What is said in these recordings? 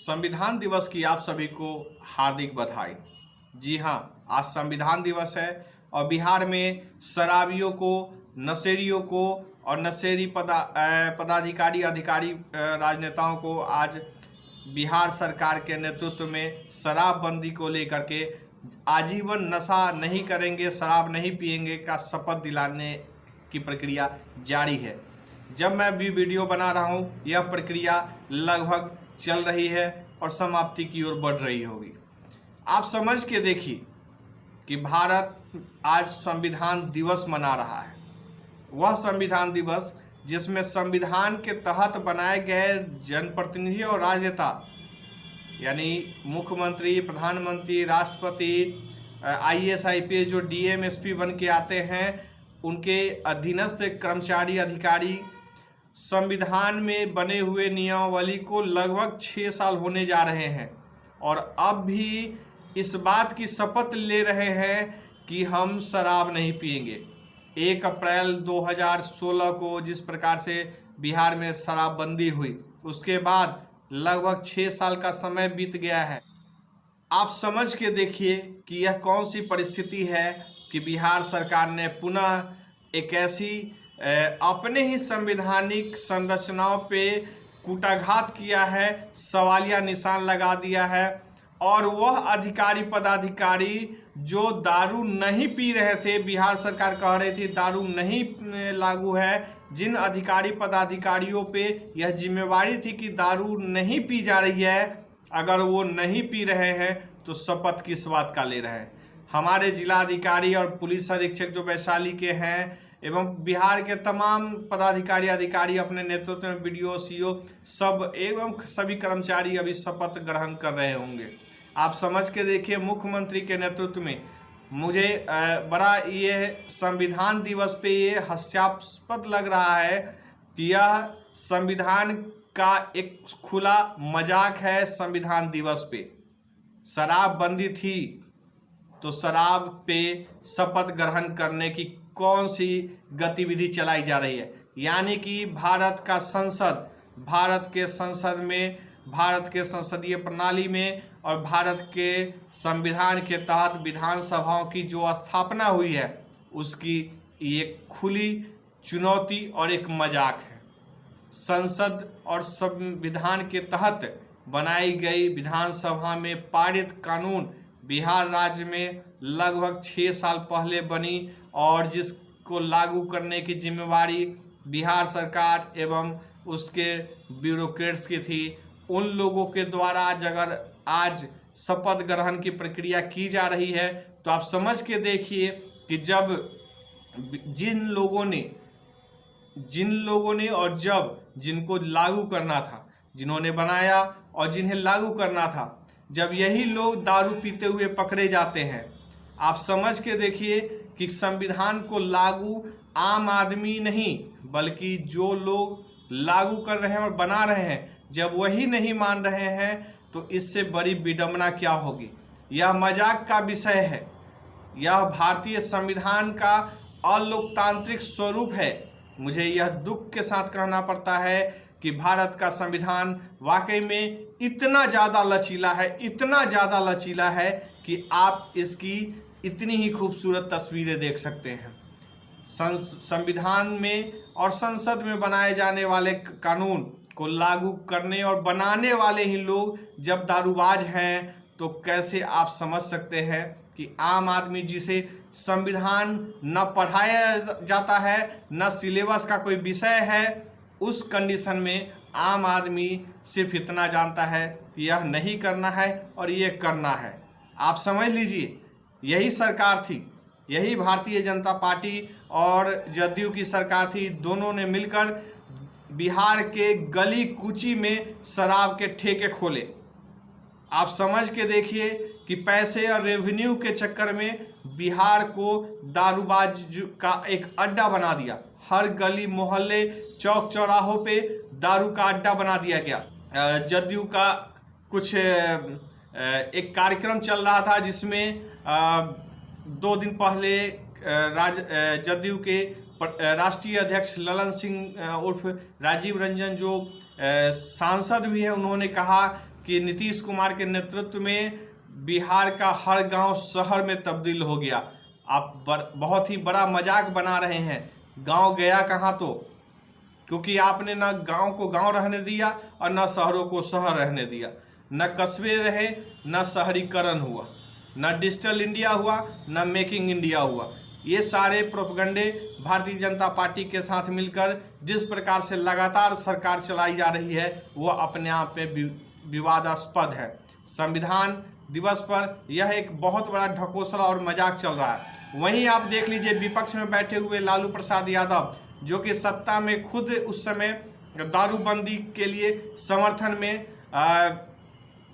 संविधान दिवस की आप सभी को हार्दिक बधाई। जी हाँ, आज संविधान दिवस है और बिहार में शराबियों को, नशेड़ियों को और नशेड़ी पदाधिकारी अधिकारी राजनेताओं को आज बिहार सरकार के नेतृत्व में शराबबंदी को लेकर के आजीवन नशा नहीं करेंगे, शराब नहीं पिएंगे का शपथ दिलाने की प्रक्रिया जारी है। जब मैं भी वीडियो बना रहा हूँ, यह प्रक्रिया लगभग चल रही है और समाप्ति की ओर बढ़ रही होगी। आप समझ के देखिए कि भारत आज संविधान दिवस मना रहा है। वह संविधान दिवस जिसमें संविधान के तहत बनाए गए जनप्रतिनिधि और राजनेता यानी मुख्यमंत्री, प्रधानमंत्री, राष्ट्रपति, IAS IPS जो DM SP बन के आते हैं, उनके अधीनस्थ कर्मचारी अधिकारी संविधान में बने हुए नियमावली को लगभग 6 साल होने जा रहे हैं और अब भी इस बात की शपथ ले रहे हैं कि हम शराब नहीं पिएंगे। 1 अप्रैल 2016 को जिस प्रकार से बिहार में शराबबंदी हुई, उसके बाद लगभग 6 साल का समय बीत गया है। आप समझ के देखिए कि यह कौन सी परिस्थिति है कि बिहार सरकार ने पुनः एक ऐसी अपने ही संवैधानिक संरचनाओं पे कूटाघात किया है, सवालिया निशान लगा दिया है और वह अधिकारी पदाधिकारी जो दारू नहीं पी रहे थे, बिहार सरकार कह रही थी दारू नहीं लागू है, जिन अधिकारी पदाधिकारियों पे यह जिम्मेवारी थी कि दारू नहीं पी जा रही है, अगर वो नहीं पी रहे हैं तो शपथ किस बात का ले रहे हैं। हमारे जिलाधिकारी और पुलिस अधीक्षक जो वैशाली के हैं एवं बिहार के तमाम पदाधिकारी अधिकारी अपने नेतृत्व में BDO CO सब एवं सभी कर्मचारी अभी शपथ ग्रहण कर रहे होंगे। आप समझ के देखिए, मुख्यमंत्री के नेतृत्व में मुझे बड़ा ये संविधान दिवस पे ये हास्यास्पद लग रहा है कि यह संविधान का एक खुला मजाक है। संविधान दिवस पे शराबबंदी थी तो शराब पे शपथ ग्रहण करने की कौन सी गतिविधि चलाई जा रही है, यानी कि भारत का संसद, भारत के संसद में, भारत के संसदीय प्रणाली में और भारत के संविधान के तहत विधानसभाओं की जो स्थापना हुई है, उसकी एक खुली चुनौती और एक मजाक है। संसद और संविधान के तहत बनाई गई विधानसभा में पारित कानून बिहार राज्य में लगभग 6 साल पहले बनी और जिसको लागू करने की जिम्मेवारी बिहार सरकार एवं उसके ब्यूरोक्रेट्स की थी। उन लोगों के द्वारा अगर आज शपथ ग्रहण की प्रक्रिया की जा रही है तो आप समझ के देखिए कि जब जिन लोगों ने और जब जिनको लागू करना था, जिन्होंने बनाया और जिन्हें लागू करना था, जब यही लोग दारू पीते हुए पकड़े जाते हैं, आप समझ के देखिए कि संविधान को लागू आम आदमी नहीं बल्कि जो लोग लागू कर रहे हैं और बना रहे हैं, जब वही नहीं मान रहे हैं तो इससे बड़ी विडंबना क्या होगी। यह मजाक का विषय है। यह भारतीय संविधान का अलोकतांत्रिक स्वरूप है। मुझे यह दुख के साथ कहना पड़ता है कि भारत का संविधान वाकई में इतना ज़्यादा लचीला है, इतना ज़्यादा लचीला है कि आप इसकी इतनी ही खूबसूरत तस्वीरें देख सकते हैं। संविधान में और संसद में बनाए जाने वाले कानून को लागू करने और बनाने वाले ही लोग जब दारूबाज हैं तो कैसे आप समझ सकते हैं कि आम आदमी जिसे संविधान न पढ़ाया जाता है, न सिलेबस का कोई विषय है, उस कंडीशन में आम आदमी सिर्फ इतना जानता है कि यह नहीं करना है और ये करना है। आप समझ लीजिए, यही सरकार थी, यही भारतीय जनता पार्टी और जदयू की सरकार थी, दोनों ने मिलकर बिहार के गली कूची में शराब के ठेके खोले। आप समझ के देखिए कि पैसे और रेवेन्यू के चक्कर में बिहार को दारूबाज का एक अड्डा बना दिया। हर गली मोहल्ले चौक चौराहों पे दारू का अड्डा बना दिया गया। जदयू का कुछ एक कार्यक्रम चल रहा था जिसमें 2 दिन पहले जदयू के राष्ट्रीय अध्यक्ष ललन सिंह उर्फ राजीव रंजन जो सांसद भी हैं, उन्होंने कहा कि नीतीश कुमार के नेतृत्व में बिहार का हर गांव शहर में तब्दील हो गया। आप बहुत ही बड़ा मजाक बना रहे हैं। गांव गया कहाँ? तो क्योंकि आपने ना गांव को गांव रहने दिया और ना शहरों को शहर रहने दिया। न कस्बे रहे, न शहरीकरण हुआ, न डिजिटल इंडिया हुआ, न मेकिंग इंडिया हुआ। ये सारे प्रोपगंडे भारतीय जनता पार्टी के साथ मिलकर जिस प्रकार से लगातार सरकार चलाई जा रही है वो अपने आप में विवादास्पद है। संविधान दिवस पर यह एक बहुत बड़ा ढकोसला और मजाक चल रहा है। वहीं आप देख लीजिए विपक्ष में बैठे हुए लालू प्रसाद यादव, जो कि सत्ता में खुद उस समय दारूबंदी के लिए समर्थन में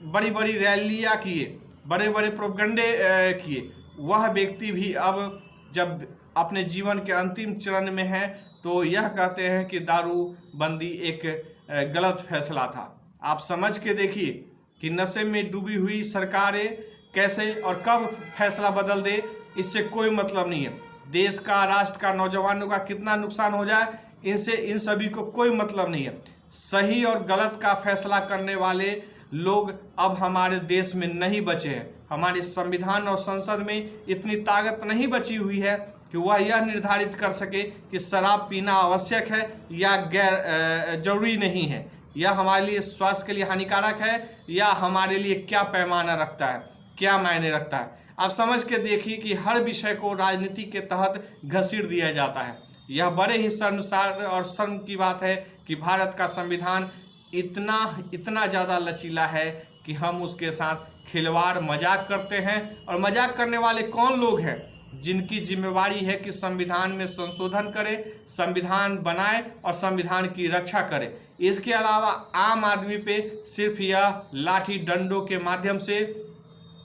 बड़ी बड़ी रैलियां किए, बड़े बड़े प्रोपगंडे किए, वह व्यक्ति भी अब जब अपने जीवन के अंतिम चरण में है तो यह कहते हैं कि दारूबंदी एक गलत फैसला था। आप समझ के देखिए कि नशे में डूबी हुई सरकारें कैसे और कब फैसला बदल दे, इससे कोई मतलब नहीं है। देश का, राष्ट्र का, नौजवानों का कितना नुकसान हो जाए, इनसे इन सभी को कोई मतलब नहीं है। सही और गलत का फैसला करने वाले लोग अब हमारे देश में नहीं बचे हैं। हमारे संविधान और संसद में इतनी ताकत नहीं बची हुई है कि वह यह निर्धारित कर सके कि शराब पीना आवश्यक है या गैर जरूरी नहीं है, या हमारे लिए स्वास्थ्य के लिए हानिकारक है, या हमारे लिए क्या पैमाना रखता है, क्या मायने रखता है। आप समझ के देखिए कि हर विषय को राजनीति के तहत घसीट दिया जाता है। यह बड़े ही शर्मसार और शर्म की बात है कि भारत का संविधान इतना ज़्यादा लचीला है कि हम उसके साथ खिलवाड़ मजाक करते हैं। और मजाक करने वाले कौन लोग हैं? जिनकी जिम्मेवारी है कि संविधान में संशोधन करे, संविधान बनाए और संविधान की रक्षा करे। इसके अलावा आम आदमी पे सिर्फ यह लाठी डंडों के माध्यम से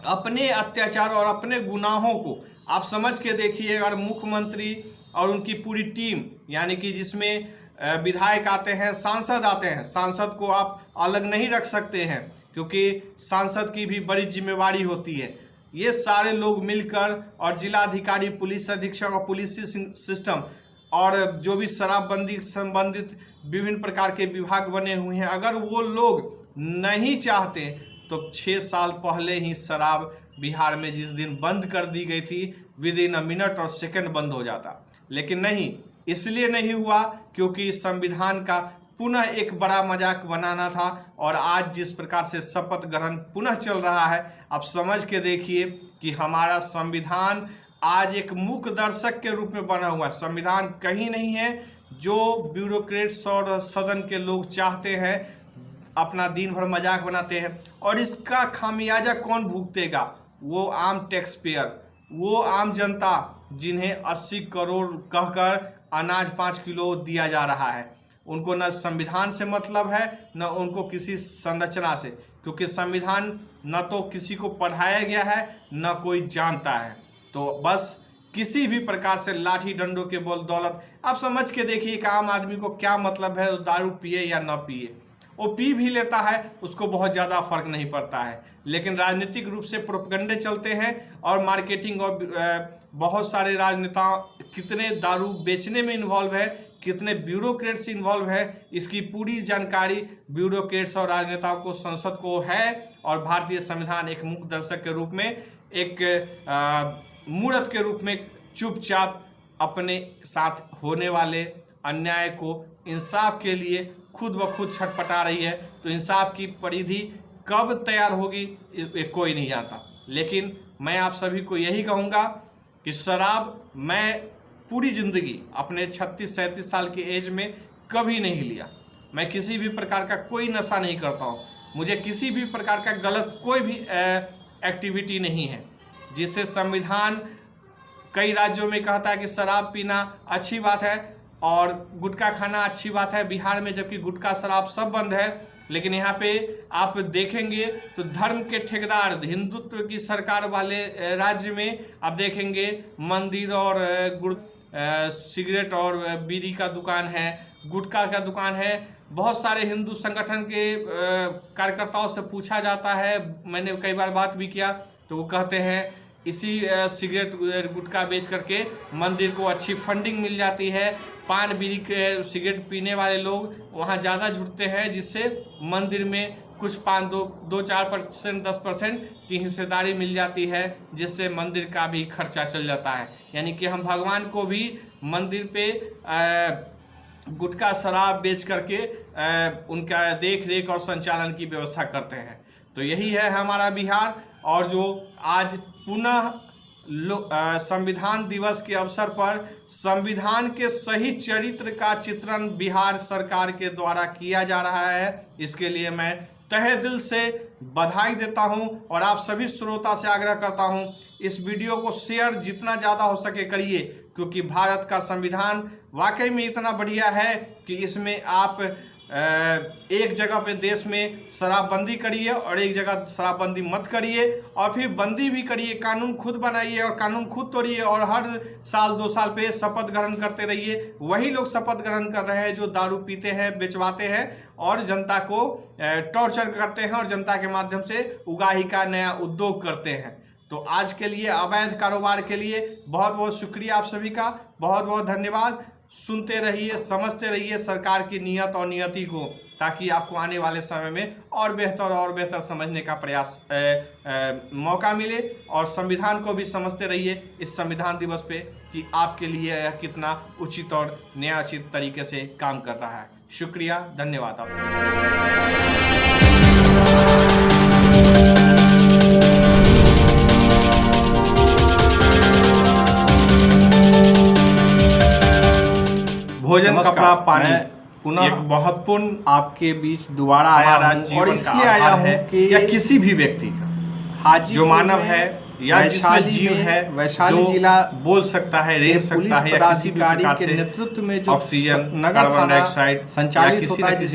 अपने अत्याचार और अपने गुनाहों को आप समझ के देखिए। अगर मुख्यमंत्री और उनकी पूरी टीम, यानी कि जिसमें विधायक आते हैं, सांसद आते हैं, सांसद को आप अलग नहीं रख सकते हैं क्योंकि सांसद की भी बड़ी जिम्मेवारी होती है। ये सारे लोग मिलकर और जिलाधिकारी, पुलिस अधीक्षक और पुलिस सिस्टम और जो भी शराबबंदी संबंधित विभिन्न प्रकार के विभाग बने हुए हैं, अगर वो लोग नहीं चाहते तो 6 साल पहले ही शराब बिहार में जिस दिन बंद कर दी गई थी, विद इन अ मिनट और सेकंड बंद हो जाता। लेकिन नहीं, इसलिए नहीं हुआ क्योंकि संविधान का पुनः एक बड़ा मजाक बनाना था। और आज जिस प्रकार से शपथ ग्रहण पुनः चल रहा है, आप समझ के देखिए कि हमारा संविधान आज एक मूक दर्शक के रूप में बना हुआ है। संविधान कहीं नहीं है जो ब्यूरोक्रेट्स और सदन के लोग चाहते हैं, अपना दिन भर मजाक बनाते हैं। और इसका खामियाजा कौन भुगतेगा? वो आम टैक्स पेयर, वो आम जनता जिन्हें 80 करोड़ कहकर अनाज 5 किलो दिया जा रहा है। उनको न संविधान से मतलब है, न उनको किसी संरचना से, क्योंकि संविधान न तो किसी को पढ़ाया गया है, न कोई जानता है। तो बस किसी भी प्रकार से लाठी डंडों के बदौलत आप समझ के देखिए कि आम आदमी को क्या मतलब है दारू पिए या न पिए। वो पी भी लेता है, उसको बहुत ज़्यादा फर्क नहीं पड़ता है। लेकिन राजनीतिक रूप से प्रोपगंडे चलते हैं और मार्केटिंग, और बहुत सारे राजनेता कितने दारू बेचने में इन्वॉल्व है, कितने ब्यूरोक्रेट्स इन्वॉल्व है, इसकी पूरी जानकारी ब्यूरोक्रेट्स और राजनेताओं को, संसद को है। और भारतीय संविधान एक मूक दर्शक के रूप में, एक मूर्त के रूप में चुपचाप अपने साथ होने वाले अन्याय को इंसाफ के लिए खुद ब खुद छटपटा रही है। तो इंसाफ की परिधि कब तैयार होगी कोई नहीं जानता। लेकिन मैं आप सभी को यही कहूँगा कि शराब मैं पूरी ज़िंदगी अपने 36-37 साल की एज में कभी नहीं लिया। मैं किसी भी प्रकार का कोई नशा नहीं करता हूँ। मुझे किसी भी प्रकार का गलत कोई भी एक्टिविटी नहीं है जिससे संविधान कई राज्यों में कहता है कि शराब पीना अच्छी बात है और गुटखा खाना अच्छी बात है बिहार में, जबकि गुटखा शराब सब बंद है। लेकिन यहाँ पे आप देखेंगे तो धर्म के ठेकेदार, हिंदुत्व की सरकार वाले राज्य में आप देखेंगे मंदिर और सिगरेट और बीड़ी का दुकान है, गुटखा का दुकान है। बहुत सारे हिंदू संगठन के कार्यकर्ताओं से पूछा जाता है, मैंने कई बार बात भी किया, तो वो कहते हैं इसी सिगरेट गुटखा बेच करके मंदिर को अच्छी फंडिंग मिल जाती है। पान बीड़ी के सिगरेट पीने वाले लोग वहाँ ज़्यादा जुटते हैं, जिससे मंदिर में कुछ 2-4%, 10% की हिस्सेदारी मिल जाती है, जिससे मंदिर का भी खर्चा चल जाता है। यानी कि हम भगवान को भी मंदिर पे गुटखा शराब बेच करके उनका देख रेख और संचालन की व्यवस्था करते हैं। तो यही है हमारा बिहार। और जो आज पुनः संविधान दिवस के अवसर पर संविधान के सही चरित्र का चित्रण बिहार सरकार के द्वारा किया जा रहा है, इसके लिए मैं तहे दिल से बधाई देता हूं और आप सभी श्रोता से आग्रह करता हूं, इस वीडियो को शेयर जितना ज़्यादा हो सके करिए, क्योंकि भारत का संविधान वाकई में इतना बढ़िया है कि इसमें आप एक जगह पे देश में शराबबंदी करिए और एक जगह शराबबंदी मत करिए, और फिर बंदी भी करिए, कानून खुद बनाइए और कानून खुद तोड़िए, और हर साल 2 साल पे शपथ ग्रहण करते रहिए। वही लोग शपथ ग्रहण कर रहे हैं जो दारू पीते हैं, बेचवाते हैं और जनता को टॉर्चर करते हैं और जनता के माध्यम से उगाही का नया उद्योग करते हैं। तो आज के लिए अवैध कारोबार के लिए बहुत बहुत शुक्रिया आप सभी का, बहुत बहुत धन्यवाद। सुनते रहिए, समझते रहिए सरकार की नीयत और नियति को, ताकि आपको आने वाले समय में और बेहतर समझने का प्रयास मौका मिले। और संविधान को भी समझते रहिए इस संविधान दिवस पे कि आपके लिए यह कितना उचित और न्यायोचित तरीके से काम कर रहा है। शुक्रिया, धन्यवाद आपका। भोजन, कपड़ा, पानी पुनः एक महत्वपूर्ण आपके बीच दोबारा आया हूं, और इसलिए आया हूं कि या किसी भी व्यक्ति का जो मानव है या वैशाली जीव है, वैशाली जिला बोल सकता है, रेंग सकता है, या किसी भी प्रकार के नेतृत्व में जो ऑक्सीजन, कार्बन डाइऑक्साइड संचालित होता है,